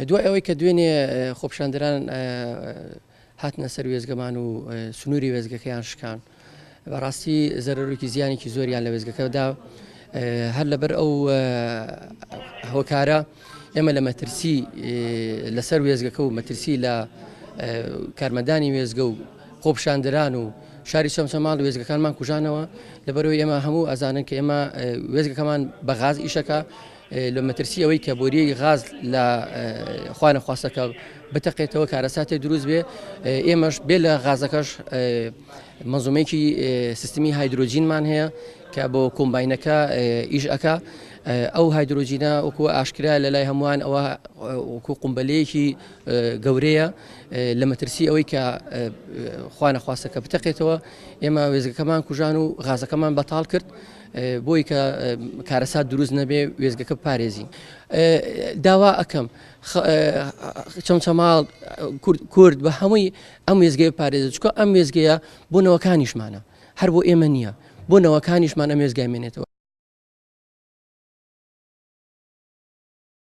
دوای ئەوەی کە دوێنێ خۆپیشاندەران هاتنە سەر وێزگەمان و سنووری وێزگەکەیان شکان بەڕاستی زەرەرێکی زیانێکی زۆریان لە وێزگەکەدا هەر لەبەر ئەو هۆکارە ئێمە لە مەترسی لەسەر وێزگەکە و مەترسی لە کارمەندانی وێزگە و خۆپیشاندەران و شاری سۆمسەماڵ وێزگەکانمان کوژانەوە لەبەرەوەی ئێمە هەموو ئەزانن کە ئێمە وێزگەکەمان بە غاز ئیشەکە لە مەترسی ئەوەی کە بۆریەی غاز لە خوانەخواستەکە بتەقێتەوە کارەساتی دروست بێ ئێمەش بێ لە غازەکەش مەنزومەیەکی سیستمی هایدرۆجینمان هەیە کە بۆ کۆمباینەکە ئیش ئەکا ئەو هایدرۆجینە وەکو ئاشکرا لە لای هەمووان ئەوە وەکو قومبەلەیەکی گەورەیە لە مەترسی ئەوەی کە خوانەخواستەکە بتەقێتەوە ئێمە وێزگەکەمان کوژان و غازەکەمان بەتاڵ کرد بۆی کە کارەسات دروست نەبێ وێزگەکە پارێزی داوا ئەەکەم چەمچەماڵ کورد بە هەمووی ئەم وێزگەیە پارێزە چکە ئەم وێزگەیە بۆ نەوەکانیشمانە هەر بۆ ئێمە نییە بۆ نەوەکانیشمان ئەم وێزگای مێنێتەوە.